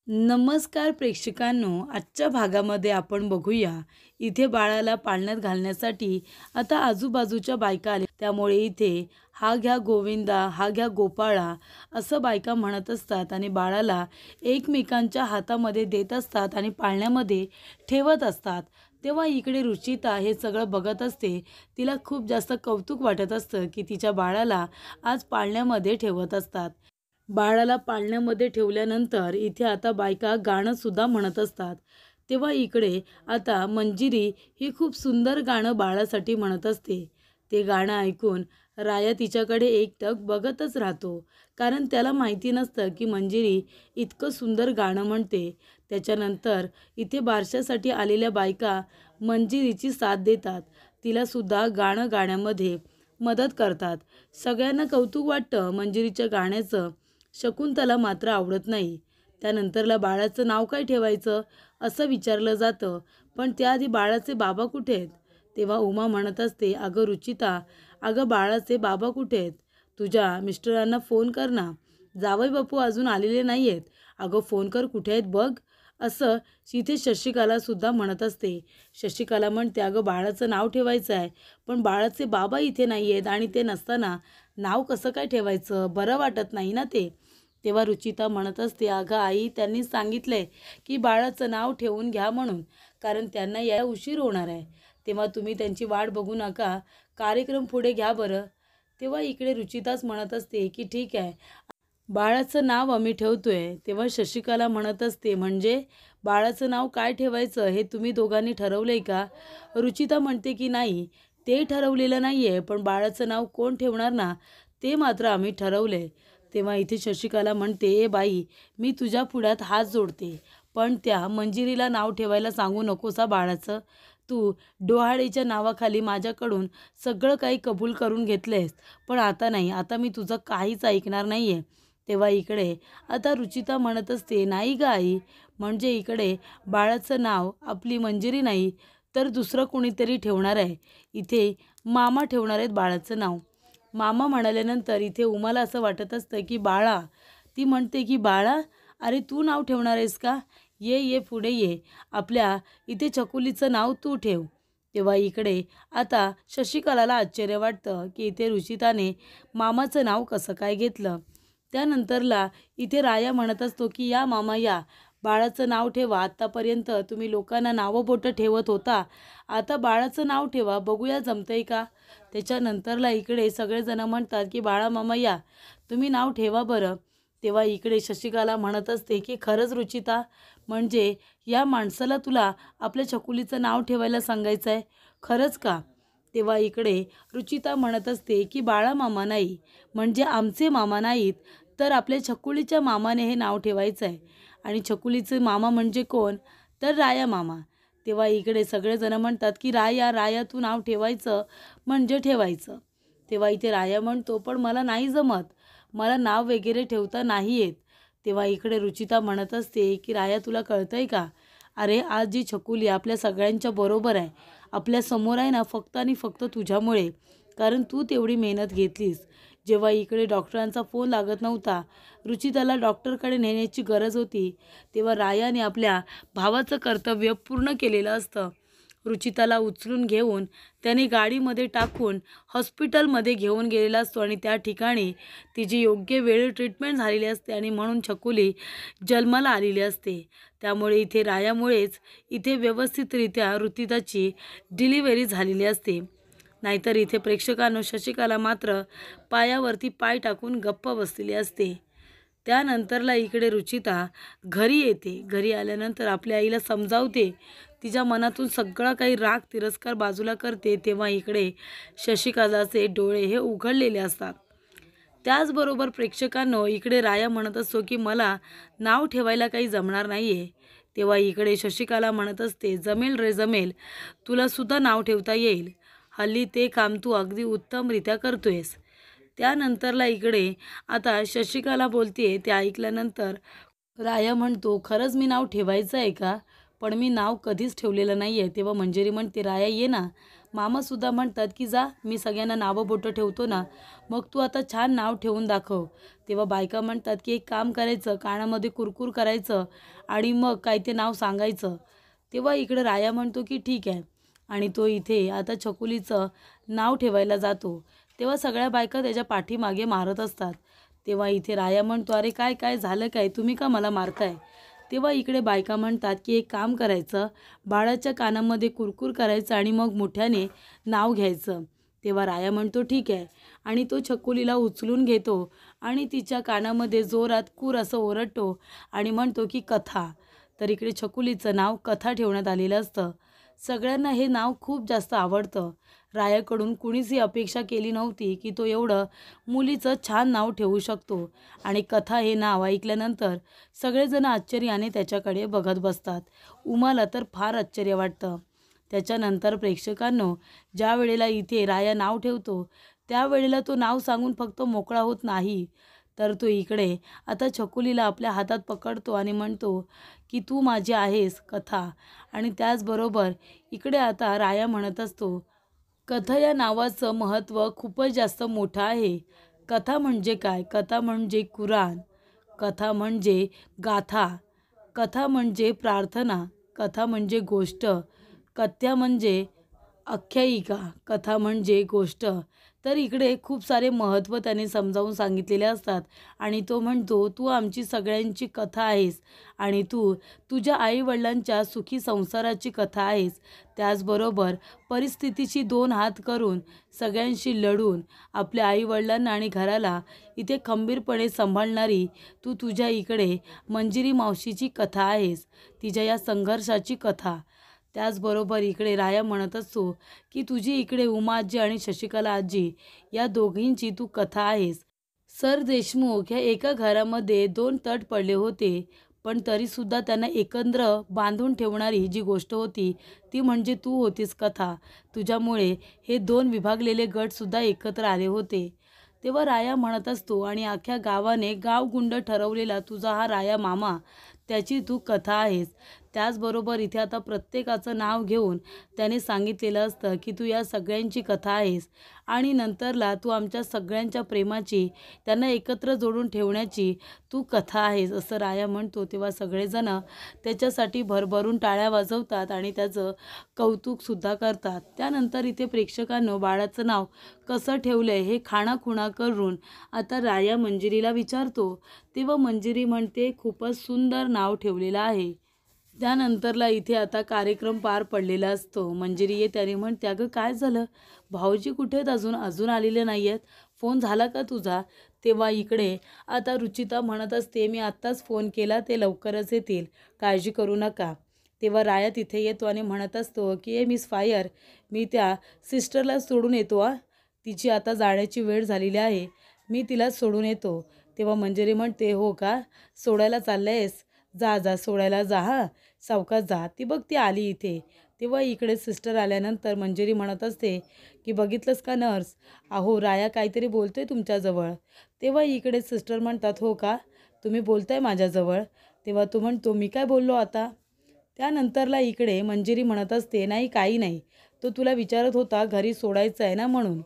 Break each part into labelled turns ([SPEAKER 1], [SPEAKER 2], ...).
[SPEAKER 1] नमस्कार प्रेक्षकांनो, आजच्या भागामध्ये आपण बघूया इथे बाळाला पाळण्यात घालण्यासाठी आता आजूबाजूच्या बायका आल्या, त्यामुळे इथे हा घ्या गोविंदा, हा घ्या गोपाळा असं बायका म्हणत असतात आणि बाळाला एकमेकांच्या हातामध्ये देत असतात आणि पाळण्यामध्ये ठेवत असतात। तेव्हा इकडे रुचिता हे सगळं बघत असते। तिला खूप जास्त कौतुक वाटत असतं की तिच्या बाळाला आज पाळण्यामध्ये ठेवत असतात। बाळाला पाळण्यामध्ये ठेवल्यानंतर इथे आता बायका गाणं सुद्धा म्हणत असतात। तेव्हा इकडे आता मंजिरी ही खूप सुंदर गाणं बाळासाठी म्हणत असते। ते गाणं ऐकून राया तिच्याकडे एकटक बघतच राहतो, कारण त्याला माहिती नसतं की मंजिरी इतकं सुंदर गाणं म्हणते। त्याच्यानंतर इथे बारशासाठी आलेल्या बायका मंजिरीची साथ देतात, तिला सुद्धा गाणं गाण्यामध्ये मदत करतात। सगळ्यांना कौतुक वाटतं मंजिरीच्या गाण्याचं। शकुंतला मात्र आवडत नाही। त्यानंतरला बाळाचं नाव काय ठेवायचं असं विचारलं जातं, पण त्याआधी बाळाचे बाबा कुठे आहेत? तेव्हा उमा म्हणत असते, अगं रुचिता, अगं बाळाचे बाबा कुठे आहेत? तुझ्या मिस्टरांना फोन कर ना, जावई बापू अजून आलेले नाही आहेत, अगं फोन कर, कुठे आहेत बघ, असं तिथे शशिकला सुद्धा म्हणत असते। शशिकला म्हणते, अगं बाळाचं नाव ठेवायचं आहे, पण बाळाचे बाबा इथे नाही आहेत आणि ते नसताना नाव कसं काय ठेवायचं, बरं वाटत नाही ना ते। तेव्हा रुचिता म्हणत असते, अगं आई, त्यांनी सांगितलंय की बाळाचं नाव ठेवून घ्या म्हणून, कारण त्यांना यायला उशीर होणार आहे। तेव्हा तुम्ही त्यांची वाट बघू नका, कार्यक्रम पुढे घ्या बरं। तेव्हा इकडे रुचिताच म्हणत असते की ठीक आहे, बाळाचं नाव आम्ही ठेवतोय। तेव्हा शशिकला म्हणत असते, म्हणजे बाळाचं नाव काय ठेवायचं हे तुम्ही दोघांनी ठरवलंय का? रुचिता म्हणते की नाही, ते ठरवलेलं नाही आहे, पण बाळाचं नाव कोण ठेवणार ना, ते मात्र आम्ही ठरवलंय। तेव्हा इथे शशिकला म्हणते, ए बाई, मी तुझ्या पुढ्यात हात जोडते, पण त्या मंजिरीला नाव ठेवायला सांगू नकोस बाळाचं। तू डोहाळेच्या नावाखाली माझ्याकडून सगळं काही कबूल करून घेतलंयस, पण आता नाही, आता मी तुझं काहीच ऐकणार नाही आहे। तेव्हा इकडे आता रुचिता म्हणत असते, नाही ग आई, म्हणजे इकडे बाळाचं नाव आपली मंजिरी नाही तर दुसरं कोणीतरी ठेवणार आहे, इथे मामा ठेवणार आहेत बाळाचं नाव। मामा म्हणाल्यानंतर इथे उमाला असं वाटत असतं की बाळा, ती म्हणते की बाळा, अरे तू नाव ठेवणार आहेस का? ये ये पुढे ये, आपल्या इथे चकुलीचं नाव तू ठेव। तेव्हा इकडे आता शशिकलाला आश्चर्य वाटतं की इथे रुचिताने मामाचं नाव कसं काय घेतलं। त्यानंतरला इथे राया म्हणत असतो की या मामा या, बाळाचं नाव ठेवा, आत्तापर्यंत तुम्ही लोकांना नावं बोटं ठेवत होता, आता बाळाचं नाव ठेवा, बघूया जमतंय का। त्याच्यानंतरला इकडे सगळेजण म्हणतात की बाळा मामा या, तुम्ही नाव ठेवा बरं। तेव्हा इकडे शशिकला म्हणत असते की खरंच रुचिता, म्हणजे या माणसाला तुला आपल्या छकुलीचं नाव ठेवायला सांगायचं आहे, खरंच का? तेव्हा इकडे रुचिता म्हणत असते की बाळा मामा नाही, म्हणजे आमचे मामा नाहीत, तर आपल्या छकुलीच्या मामाने हे नाव ठेवायचं आहे, आणि छकुलीचे मामा म्हणजे कोण, तर राया मामा। तेव्हा इकडे सगळेजण म्हणतात की राया राया, तू नाव ठेवायचं म्हणजे ठेवायचं। तेव्हा इथे राया म्हणतो, पण मला नाही जमत, मला नाव वगैरे ठेवता नाही येत। तेव्हा इकडे रुचिता म्हणत असते की राया, तुला कळतंय का, अरे आज जी छकुली आपल्या सगळ्यांच्या बरोबर आहे, आपल्या समोर आहे ना, फक्त आणि फक्त तुझ्यामुळे, कारण तू तेवढी मेहनत घेतलीस। जेव्हा इकडे डॉक्टरांचा फोन लागत नव्हता, रुचिताला डॉक्टरकडे नेण्याची गरज होती, तेव्हा रायाने आपल्या भावाचं कर्तव्य पूर्ण केलेलं असतं। रुचिताला उचलून घेऊन त्याने गाडीमध्ये टाकून हॉस्पिटलमध्ये घेऊन गेलेला असतो आणि त्या ठिकाणी तिची योग्य वेळी ट्रीटमेंट झालेली असते आणि म्हणून छकुली जन्माला आलेली असते। त्यामुळे इथे रायामुळेच इथे व्यवस्थितरित्या रुचिताची डिलिव्हरी झालेली असते। नाहीतर इथे प्रेक्षकांनो शशिकला मात्र पायावरती पाय टाकून गप्प बसलेली असते। त्यानंतरला इकडे रुचिता घरी येते। घरी आल्यानंतर आपल्या आईला समजावते, तिच्या मनातून सगळा काही राग तिरस्कार बाजूला करते। तेव्हा इकडे शशिकलाचे डोळे हे उघडलेले असतात। त्याचबरोबर प्रेक्षकांनो इकडे राया म्हणत असतो की मला नाव ठेवायला काही जमणार नाही आहे। तेव्हा इकडे शशिकला म्हणत असते, जमेल रे जमेल, तुला सुद्धा नाव ठेवता येईल, हल्ली ते काम तू अगदी उत्तमरित्या करतोयस। त्यानंतरला इकडे आता शशिकला बोलते, ते ऐकल्यानंतर राया म्हणतो, खरंच मी नाव ठेवायचं आहे का, पण मी नाव कधीच ठेवलेलं नाही आहे। तेव्हा मंजिरी म्हणते, राया ये ना, मामासुद्धा म्हणतात की जा, मी सगळ्यांना नावं बोटं ठेवतो ना, मग तू आता छान नाव ठेवून दाखव. तेव्हा बायका म्हणतात की एक काम करायचं, कानामध्ये कुरकुर करायचं आणि मग काय ते नाव सांगायचं. तेव्हा इकडे राया म्हणतो की ठीक आहे, आणि तो इथे आता छकुलीचं नाव ठेवायला जातो. तेव्हा सगळ्या बायका त्याच्या पाठीमागे मारत असतात. तेव्हा इथे राया म्हणतो, अरे काय काय झालं काय, तुम्ही का मला मारताय? तेव्हा इकडे बायका म्हणतात की एक काम करायचं, बाळाच्या कानामध्ये कुरकुर करायचं आणि मग मोठ्याने नाव घ्यायचं. तेव्हा राया म्हणतो ठीक आहे, आणि तो छकुलीला उचलून घेतो आणि तिच्या कानामध्ये जोरात कूर असं ओरडतो आणि म्हणतो की कथा. तर इकडे छकुलीचं नाव कथा ठेवण्यात आलेलं असतं. सगळ्यांना हे नाव खूप जास्त आवडतं. रायाकडून कुणीच ही अपेक्षा केली नव्हती की तो एवढं मुलीचं छान नाव ठेवू शकतो, आणि कथा हे नाव ऐकल्यानंतर सगळेजण आश्चर्याने त्याच्याकडे बघत बसतात. उमाला तर फार आश्चर्य वाटतं. त्याच्यानंतर प्रेक्षकांनो, ज्या वेळेला इथे राया नाव ठेवतो त्यावेळेला तो नाव सांगून फक्त मोकळा होत नाही, तर तो इकडे आता छकुलीला आपल्या हातात पकडतो आणि म्हणतो की तू माझी आहेस कथा. आणि त्याचबरोबर इकडे आता राया म्हणत असतो, कथा या नावाचं महत्त्व खूपच जास्त मोठं आहे. कथा म्हणजे काय? कथा म्हणजे कुराण, कथा म्हणजे गाथा, कथा म्हणजे प्रार्थना, कथा म्हणजे गोष्ट, कथ्या म्हणजे आख्यायिका, कथा म्हणजे गोष्ट. तर इकडे खूप सारे महत्त्व त्याने समजावून सांगितलेले असतात, आणि तो म्हणतो तू आमची सगळ्यांची कथा आहेस, आणि तू तुझ्या आईवडिलांच्या सुखी संसाराची कथा आहेस. त्याचबरोबर परिस्थितीची दोन हात करून सगळ्यांशी लढून आपल्या आईवडिलांना आणि घराला इथे खंबीरपणे सांभाळणारी तू तुझ्या इकडे मंजिरी मावशीची कथा आहेस, तिच्या या संघर्षाची कथा. त्याचबरोबर इकडे राया म्हणत असतो की तुझी इकडे उमा आजी आणि शशिकला आजी या दोघींची तू कथा आहेस. सर देशमुख ह्या एका घरामध्ये दोन तट पडले होते, पण तरीसुद्धा त्यांना एकत्र बांधून ठेवणारी जी गोष्ट होती ती म्हणजे तू होतीस कथा. तुझ्यामुळे हे दोन विभागलेले गटसुद्धा एकत्र आले होते. तेव्हा राया म्हणत असतो, आणि अख्ख्या गावाने गावगुंड ठरवलेला तुझा हा राया मामा, त्याची तू कथा आहेस. त्याचबरोबर इथे आता प्रत्येकाचं नाव घेऊन त्याने सांगितलेलं असतं की तू या सगळ्यांची कथा आहेस, आणि नंतरला तू आमच्या सगळ्यांच्या प्रेमाची, त्यांना एकत्र जोडून ठेवण्याची तू कथा आहेस, असं राया म्हणतो. तेव्हा सगळेजण त्याच्यासाठी भरभरून टाळ्या वाजवतात आणि त्याचं कौतुकसुद्धा करतात. त्यानंतर इथे प्रेक्षकांनो, बाळाचं नाव कसं ठेवलं आहे हे खाणाखुणा करून आता राया मंजिरीला विचारतो. तेव्हा मंजिरी म्हणते खूपच सुंदर नाव ठेवलेलं आहे. त्यानंतरला इथे आता कार्यक्रम पार पडलेला असतो. मंजिरी येते आणि म्हणते, अगं काय झालं, भाऊजी कुठे आहेत, अजून आलेले नाही आहेत, फोन झाला का तुझा? तेव्हा इकडे आता रुचिता म्हणत असते, मी आत्ताच फोन केला, ते लवकरच येतील, काळजी करू नका. तेव्हा राया तिथे येतो आणि म्हणत असतो की मिस फायर, मी त्या सिस्टरला सोडून येतो तिची आता जाण्याची वेळ झालेली आहे, मी तिला सोडून येतो. तेव्हा मंजिरी म्हणते, हो का, सोडायला चाललं जा जा, सोडायला जा, हां सावकाश जा. ती बघ ती आली इथे. तेव्हा इकडे सिस्टर आल्यानंतर मंजिरी म्हणत असते की बघितलंस का नर्स, अहो राया काहीतरी बोलतोय तुमच्याजवळ. तेव्हा इकडे सिस्टर म्हणतात, हो का, तुम्ही बोलताय माझ्याजवळ? तेव्हा तो म्हणतो, मी काय बोललो आता? त्यानंतरला इकडे मंजिरी म्हणत असते, नाही काही नाही, तो तुला विचारत होता घरी सोडायचं आहे ना म्हणून.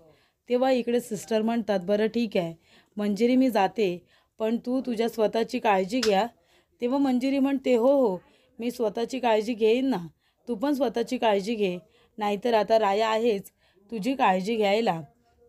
[SPEAKER 1] तेव्हा इकडे सिस्टर म्हणतात, बरं ठीक आहे मंजिरी, मी जाते, पण तू तुझ्या स्वतःची काळजी घ्या. तेव्हा मंजिरी म्हणते, हो हो, मी स्वतःची काळजी घेईन ना, तू पण स्वतःची काळजी घे, नाहीतर आता राया आहेच तुझी काळजी घ्यायला.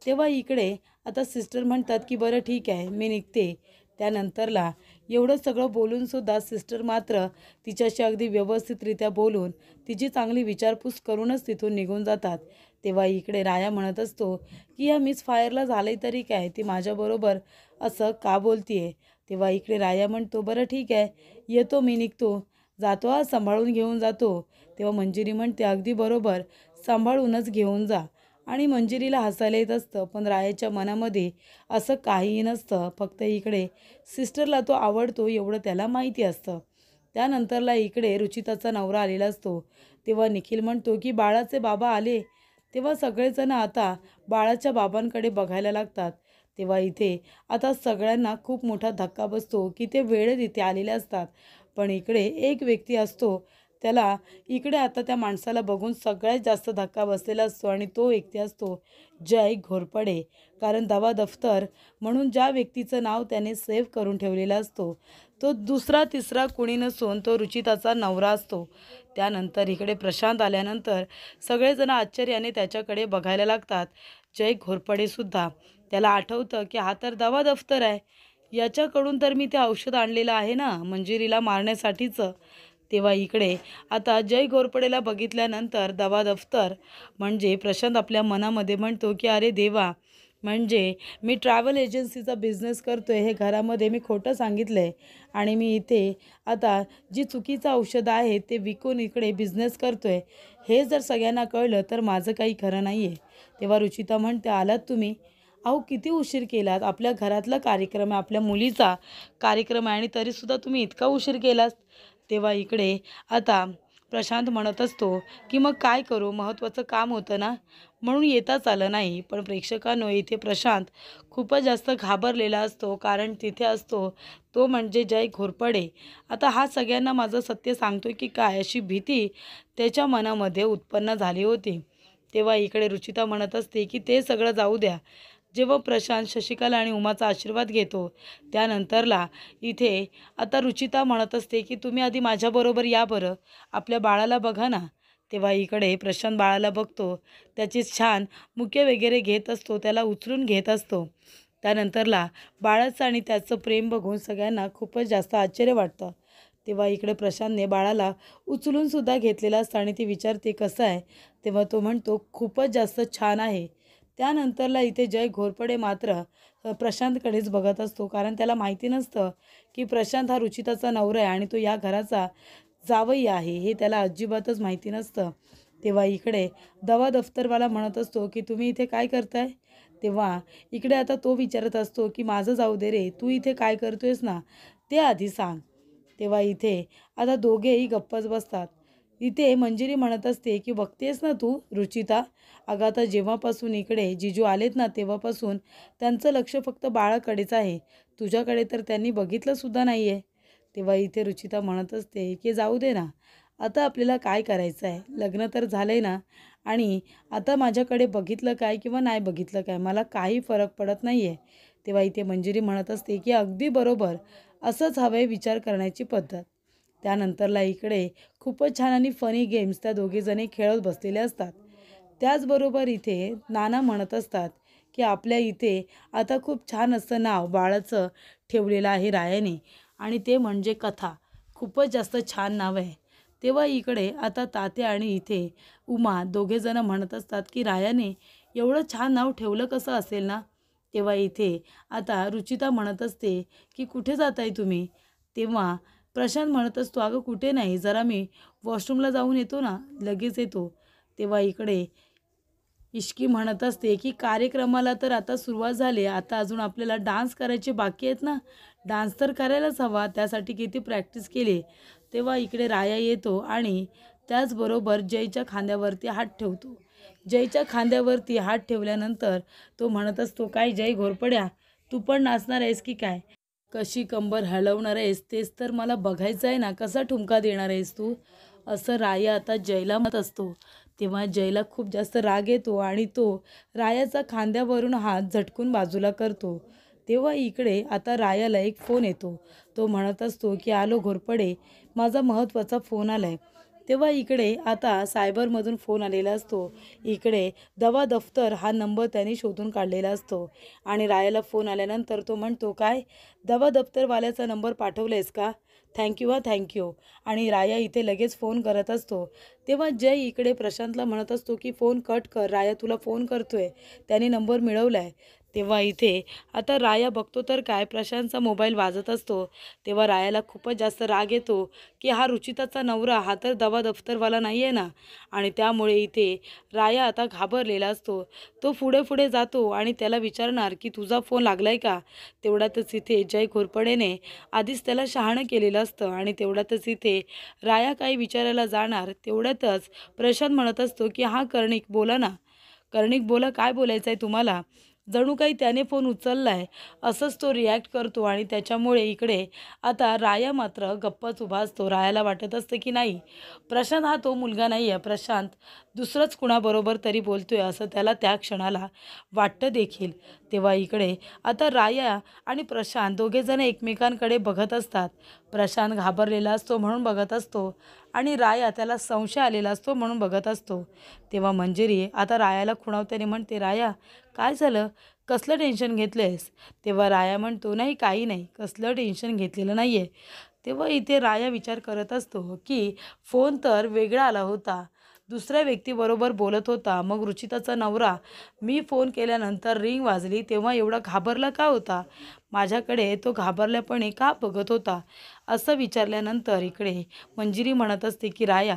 [SPEAKER 1] तेव्हा इकडे आता सिस्टर म्हणतात की बरं ठीक आहे, मी निघते. त्यानंतरला एवढं सगळं बोलूनसुद्धा सिस्टर मात्र तिच्याशी अगदी व्यवस्थितरित्या बोलून तिची चांगली विचारपूस करूनच तिथून निघून जातात. तेव्हा इकडे राया म्हणत असतो की या मिस फायरला झालंय तरी काय, ती माझ्याबरोबर असं का बोलतीये? तेव्हा इकडे राया म्हणतो, बरं ठीक आहे, येतो, मी निघतो, जातो सांभाळून घेऊन जातो. तेव्हा मंजिरी म्हणते, अगदी बरोबर, सांभाळूनच घेऊन जा. आणि मंजिरीला हसायला येत असतं, पण रायाच्या मनामध्ये असं काहीही नसतं. फक्त इकडे सिस्टरला तो आवडतो एवढं त्याला माहिती असतं. त्यानंतरला इकडे रुचिताचा नवरा आलेला असतो. तेव्हा निखिल म्हणतो की बाळाचे बाबा आले. तेव्हा सगळेजण आता बाळाच्या बाबांकडे बघायला लागतात. तेव्हा इथे आता सगळ्यांना खूप मोठा धक्का बसतो की ते वेळेत इथे आलेले असतात, पण इकडे एक व्यक्ती असतो त्याला इकडे आता त्या माणसाला बघून सगळ्यात जास्त धक्का बसलेला असतो आणि तो व्यक्ती असतो जय घोरपडे. कारण दवा दफ्तर म्हणून ज्या व्यक्तीचं नाव त्याने सेव्ह करून ठेवलेलं असतो तो दुसरा तिसरा कोणी नसून तो रुचिताचा नवरा असतो. त्यानंतर इकडे प्रशांत आल्यानंतर सगळेजण आश्चर्याने त्याच्याकडे बघायला लागतात. जय घोरपडेसुद्धा त्याला आठवतं की हा तर दवा दफ्तर आहे, याच्याकडून तर मी ते औषध आणलेलं आहे ना मंजिरीला मारण्यासाठीचं. तेव्हा इकडे आता जय घोरपडेला बघितल्यानंतर दवा दफ्तर म्हणजे प्रशांत आपल्या मनामध्ये म्हणतो की अरे देवा, म्हणजे मी ट्रॅव्हल एजन्सीचा बिझनेस करतो आहे, हे घरामध्ये मी खोटं सांगितलं आहे आणि मी इथे आता जी चुकीचं औषध आहे ते विकून इकडे बिझनेस करतो आहे, हे जर सगळ्यांना कळलं तर माझं काही खरं नाही आहे. तेव्हा रुचिता म्हणते, आलात तुम्ही? अहो किती उशीर केलात, आपल्या घरातला कार्यक्रम आहे, आपल्या मुलीचा कार्यक्रम आहे आणि तरीसुद्धा तुम्ही इतका उशीर केलात. तेव्हा इकडे आता प्रशांत म्हणत असतो की मग काय करू, महत्त्वाचं काम होतं ना म्हणून येताच आलं नाही. पण प्रेक्षकांनो इथे प्रशांत खूपच जास्त घाबरलेला असतो, कारण तिथे असतो तो म्हणजे जय घोरपडे. आता हा सगळ्यांना माझं सत्य सांगतोय की काय, अशी भीती त्याच्या मनामध्ये उत्पन्न झाली होती. तेव्हा इकडे रुचिता म्हणत असते की ते सगळं जाऊ द्या. जेव्हा प्रशांत शशिकला आणि उमाचा आशीर्वाद घेतो त्यानंतरला इथे आता रुचिता म्हणत असते की तुम्ही आधी माझ्याबरोबर या बरं, आपल्या बाळाला बघा ना. तेव्हा इकडे प्रशांत बाळाला बघतो, त्याची छान मुके वगैरे घेत असतो, त्याला उचलून घेत असतो. त्यानंतरला बाळाचं आणि त्याचं प्रेम बघून सगळ्यांना खूपच जास्त आश्चर्य वाटतं. तेव्हा इकडे प्रशांतने बाळाला उचलूनसुद्धा घेतलेलं असतं आणि ती विचारते कसं आहे, तेव्हा तो म्हणतो खूपच जास्त छान आहे. त्यानंतरला इथे जय घोरपडे मात्र प्रशांतकडेच बघत असतो, कारण त्याला माहिती नसतं की प्रशांत हा रुचिताचा नवरा आहे आणि तो या घराचा जावई आहे, हे त्याला अजिबातच माहिती नसतं. तेव्हा इकडे दवा दफ्तरवाला म्हणत असतो की तुम्ही इथे काय करताय. तेव्हा इकडे आता तो विचारत असतो की माझं जाऊ दे रे, तू इथे काय करतोयस ना ते आधी सांग. तेव्हा इथे आता दोघेही गप्पच बसतात. इथे मंजिरी म्हणत असते की बघतेस ना तू रुचिता, अगं आता जेव्हापासून इकडे जिजू आलेत ना तेव्हापासून त्यांचं लक्ष फक्त बाळाकडेच आहे, तुझ्याकडे तर त्यांनी बघितलंसुद्धा नाही आहे. तेव्हा इथे रुचिता म्हणत असते की जाऊ दे ना, आता आपल्याला काय करायचं आहे, लग्न तर झालं आहे ना, आणि आता माझ्याकडे बघितलं काय किंवा नाही बघितलं काय मला काही फरक पडत नाही आहे. तेव्हा इथे मंजिरी म्हणत असते की अगदी बरोबर, असंच हवं आहे विचार करण्याची पद्धत. त्यानंतरला इकडे खूपच छान आणि फनी गेम्स त्या दोघीजणी खेळत बसलेले असतात. त्याचबरोबर इथे नाना म्हणत असतात की आपल्या इथे आता खूप छान असं नाव बाळाचं ठेवलेलं आहे रायाने, आणि ते म्हणजे कथा. खूपच जास्त छान नाव आहे. तेव्हा इकडे आता तात्या आणि इथे उमा दोघेजण म्हणत असतात की रायाने एवढं छान नाव ठेवलं कसं असेल ना. तेव्हा इथे आता रुचिता म्हणत असते की कुठे जाताय तुम्ही. तेव्हा प्रशांत म्हणत असतो अगं कुठे नाही, जरा मी वॉशरूमला जाऊन येतो ना, लगेच येतो. तेव्हा इकडे इश्की म्हणत असते की कार्यक्रमाला तर आता सुरुवात झाली, आता अजून आपल्याला डान्स करायचे बाकी आहेत ना, डान्स तर करायलाच हवा, त्यासाठी किती प्रॅक्टिस केली. तेव्हा इकडे राया येतो आणि त्याचबरोबर जयच्या खांद्यावरती हात ठेवतो. जयच्या खांद्यावरती हात ठेवल्यानंतर तो म्हणत असतो काय जय घोरपड्या, तू पण नाचणार आहेस की काय, कशी कंबर हलवणार आहेस तेच तर मला बघायचं आहे ना, कसा ठुमका देणार आहेस तू, असं राया आता जयला म्हणत असतो. तेव्हा जयला खूप जास्त राग येतो आणि तो रायाचा खांद्यावरून हात झटकून बाजूला करतो. तेव्हा इकडे आता रायाला एक फोन येतो. तो म्हणत असतो की आलो घोरपडे, माझा महत्त्वाचा फोन आला आहे. तेव्हा इकडे आता सायबरमधून फोन आलेला असतो. इकडे दवा दफ्तर हा नंबर त्याने शोधून काढलेला असतो आणि रायाला फोन आल्यानंतर तो म्हणतो काय, दवा दफ्तरवाल्याचा नंबर पाठवलेस का, थँक्यू थँक्यू. आणि राया इथे लगेच फोन करत असतो. तेव्हा जय इकडे प्रशांतला म्हणत असतो की फोन कट कर, राया तुला फोन करतोय, त्याने नंबर मिळवला आहे. तेव्हा इथे आता राया बघतो तर काय, प्रशांतचा मोबाईल वाजत असतो. तेव्हा रायाला खूपच जास्त राग येतो की हा रुचिताचा नवरा हा तर दवा दफ्तरवाला नाही आहे ना, आणि त्यामुळे इथे राया आता घाबरलेला असतो. तो पुढे पुढे जातो आणि त्याला विचारणार की तुझा फोन लागलाय का. तेवढ्यातच इथे जय घोरपडेने आधीच त्याला शहाणं केलेलं असतं आणि तेवढ्यातच इथे राया काही विचारायला जाणार, तेवढ्यातच प्रशांत म्हणत असतो की हां कर्णिक बोला ना, कर्णिक बोला, काय बोलायचं आहे तुम्हाला. जणू काही त्याने फोन उचललाय असंच तो रिॲक्ट करतो आणि त्याच्यामुळे इकडे आता राया मात्र गप्पच उभा असतो. रायाला वाटत असते की नाही, प्रशांत हा तो मुलगा नाही आहे, प्रशांत दुसरंच कुणाबरोबर तरी बोलतोय असं त्याला त्या क्षणाला वाटतं देखील. तेव्हा इकडे आता राया आणि प्रशांत दोघेजण एकमेकांकडे बघत असतात. प्रशांत घाबरलेला असतो म्हणून बघत असतो आणि राया त्याला संशय आलेला असतो म्हणून बघत असतो. तेव्हा मंजिरी आता रायाला खुणावताना म्हणते, राया काय झालं, कसलं टेन्शन घेतलंयस? तेव्हा राया म्हणतो, नाही काही नाही, कसलं टेन्शन घेतलेलं नाही आहे. तेव्हा इथे राया विचार करत असतो की फोन तर वेगळा आला होता, दुसऱ्या व्यक्तीबरोबर बोलत होता. मग रुचिताचा नवरा मी फोन केल्यानंतर रिंग वाजली तेव्हा एवढा घाबरला का होता? माझ्याकडे तो घाबरल्यापणे का बघत होता? असं विचारल्यानंतर इकडे मंजिरी म्हणत असते की राया,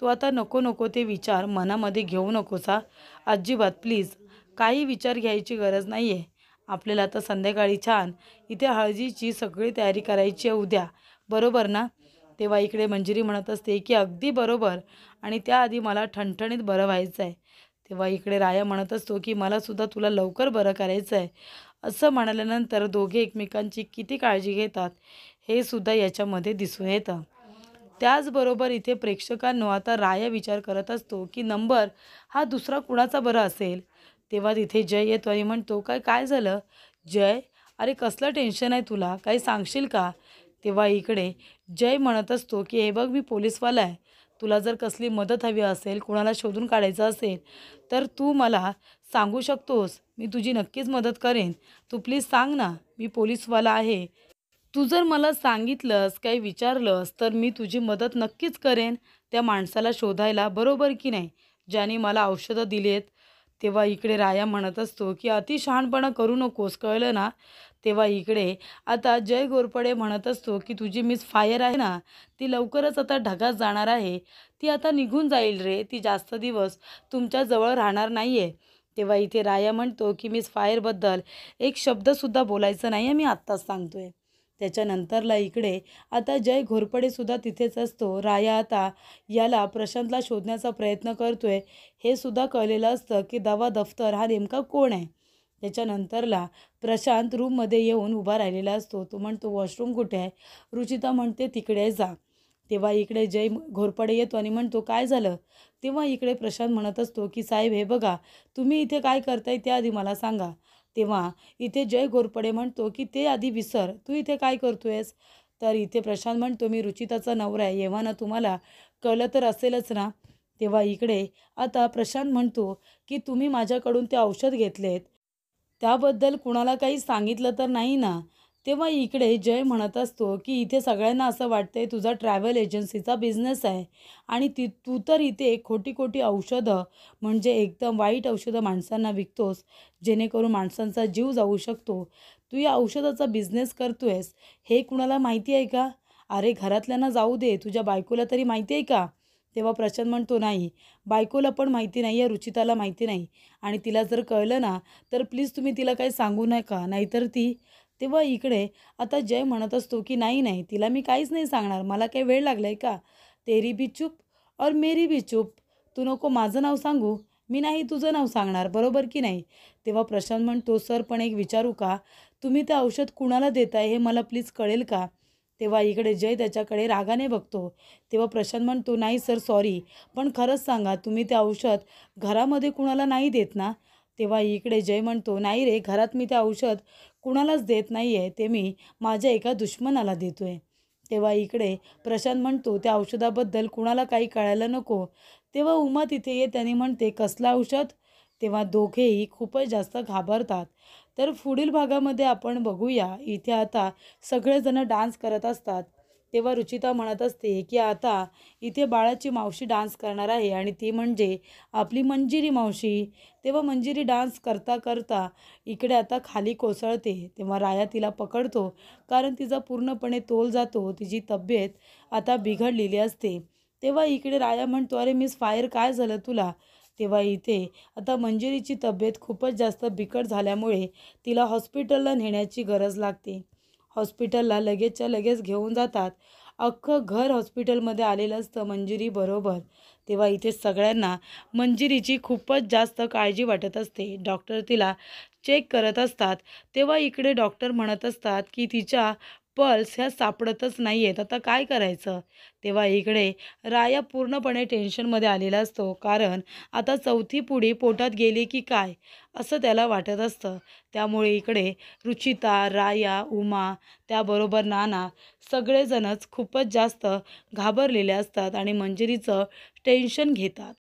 [SPEAKER 1] तू आता नको नको ते विचार मनामध्ये घेऊ नकोस हा. अजिबात प्लीज काही विचार घ्यायची गरज नाही आहे. आपल्याला आता संध्याकाळी छान इथे हळदीची सगळी तयारी करायची आहे उद्या, बरोबर ना? तेव्हा इकडे मंजिरी म्हणत असते की अगदी बरोबर, आणि त्याआधी मला ठणठणीत बरं व्हायचं आहे. तेव्हा इकडे राया म्हणत असतो की मलासुद्धा तुला लवकर बरं करायचं आहे. असं म्हणाल्यानंतर दोघे एकमेकांची किती काळजी घेतात हे सुद्धा याच्यामध्ये दिसून येतं. त्याचबरोबर इथे प्रेक्षकांनो आता राया विचार करत असतो की नंबर हा दुसरा कुणाचा बरं असेल. तेव्हा तिथे जय येतो आणि म्हणतो, काय काय झालं जय? अरे कसलं टेन्शन आहे तुला, काही सांगशील का? तेव्हा इकडे जय म्हणत असतो की हे बघ, मी पोलीसवाला आहे, तुला जर कसली मदत हवी असेल, कुणाला शोधून काढायचं असेल तर तू मला सांगू शकतोस, मी तुझी नक्कीच मदत करेन. तू प्लीज सांग ना, मी पोलीसवाला आहे. तू जर मला सांगितलंस, काही विचारलंस तर मी तुझी मदत नक्कीच करेन त्या माणसाला शोधायला, बरोबर की नाही, ज्याने मला औषधं दिली आहेत. तेव्हा इकडे राया म्हणत असतो की अति शहाणपणा करू नकोस, कळलं ना? तेव्हा इकडे आता जय घोरपडे म्हणत असतो की तुझी मिस फायर आहे ना, ती लवकरच आता ढगात जाणार आहे. ती आता निघून जाईल रे, ती जास्त दिवस तुमच्याजवळ राहणार नाही आहे. तेव्हा इथे राया म्हणतो की मिस फायरबद्दल एक शब्दसुद्धा बोलायचं नाही आहे, मी आत्ताच सांगतोय. त्याच्यानंतरला इकडे आता जय घोरपडेसुद्धा तिथेच असतो. राया आता याला प्रशांतला शोधण्याचा प्रयत्न करतोय हे सुद्धा कळलेलं असतं की दवा दफ्तर हा नेमका कोण आहे. त्याच्यानंतरला प्रशांत रूममध्ये येऊन उभा राहिलेला असतो. तो म्हणतो, वॉशरूम कुठे आहे? रुचिता म्हणते, तिकडे जा. तेव्हा इकडे जय घोरपडे येतो आणि म्हणतो, काय झालं? तेव्हा इकडे प्रशांत म्हणत असतो की साहेब हे बघा, तुम्ही इथे काय करताय त्याआधी मला सांगा. तेव्हा इथे जय घोरपडे म्हणतो की ते आधी विसर, तू इथे काय करतोयस? तर इथे प्रशांत म्हणतो, मी रुचिताचा नवरा आहे, एव्हा ना तुम्हाला कळलं तर असेलच ना. तेव्हा इकडे आता प्रशांत म्हणतो की तुम्ही माझ्याकडून ते औषध घेतलेत त्याबद्दल कुणाला काही सांगितलं तर नाही ना? तेव्हा इकडे जय म्हणत असतो की इथे सगळ्यांना असं वाटतंय तुझा ट्रॅव्हल एजन्सीचा बिझनेस आहे आणि तू तर इथे खोटी खोटी औषधं, म्हणजे एकदम वाईट औषधं माणसांना विकतोस जेणेकरून माणसांचा जीव जाऊ शकतो. तू या औषधाचा बिझनेस करतोयस हे कुणाला माहिती आहे का? अरे घरातल्यांना जाऊ दे, तुझ्या बायकोला तरी माहिती आहे का? तेव्हा प्रशांत म्हणतो, नाही, बायकोला पण माहिती नाही आहे, रुचिताला माहिती नाही, आणि तिला जर कळलं ना तर प्लीज तुम्ही तिला काही सांगू नका, नाहीतर ती. तेव्हा इकडे आता जय म्हणत असतो की नाही नाही, तिला मी काहीच नाही सांगणार, मला काही वेळ लागला आहे का? तेरी भी चूप और मेरी भी चूप. तू नको माझं नाव सांगू, मी नाही तुझं नाव सांगणार, बरोबर की नाही? तेव्हा प्रशांत म्हणतो, सर पण एक विचारू का, तुम्ही ते औषध कुणाला देताय हे मला प्लीज कळेल का? तेव्हा इकडे जय त्याच्याकडे रागाने बघतो. तेव्हा प्रशांत म्हणतो, नाही सर सॉरी, पण खरंच सांगा तुम्ही ते औषध घरामध्ये कुणाला नाही देत ना? तेव्हा इकडे जय म्हणतो, नाही रे, घरात मी ते औषध कुणालाच देत नाही आहे, ते मी माझ्या एका दुश्मनाला देतो आहे. तेव्हा इकडे प्रशांत म्हणतो, त्या औषधाबद्दल कुणाला काही कळायला नको. तेव्हा उमा तिथे येते आणि म्हणते, कसलं औषध? तेव्हा दोघेही खूपच जास्त घाबरतात. तर पुढील भागामध्ये आपण बघूया. इथे आता सगळेजण डान्स करत असतात. तेव्हा रुचिता म्हणत असते की आता इथे बाळाची मावशी डान्स करणार आहे आणि ती म्हणजे आपली मंजिरी मावशी. तेव्हा मंजिरी डान्स करता करता इकडे आता खाली कोसळते. तेव्हा राया तिला पकडतो कारण तिचा पूर्णपणे तोल जातो, तिची तब्येत आता बिघडलेली असते. तेव्हा इकडे राया म्हणतो, अरे मिस फायर काय झालं तुला? तेव्हा इथे आता मंजिरीची तब्येत खूपच जास्त बिकट झाल्यामुळे तिला हॉस्पिटलला नेण्याची गरज लागते. हॉस्पिटलला लगेचच्या लगेच घेऊन जातात अख्खं घर हॉस्पिटलमध्ये आलेलं असतं मंजिरीबरोबर. तेव्हा इथे सगळ्यांना मंजिरीची खूपच जास्त काळजी वाटत असते. डॉक्टर तिला चेक करत असतात. तेव्हा इकडे डॉक्टर म्हणत असतात, की तिच्या पल्स ह्या सापडतच नाही आहेत. आता काय करायचं? तेव्हा इकडे राया पूर्णपणे टेन्शनमध्ये आलेला असतो. कारण आता चौथी पुडी पोटात गेली की काय? असं त्याला वाटत असतं. त्यामुळे इकडे रुचिता, राया, उमा त्याबरोबर नाना सगळेजणच खूपच जास्त घाबरलेले असतात आणि मंजिरीचं टेन्शन घेतात.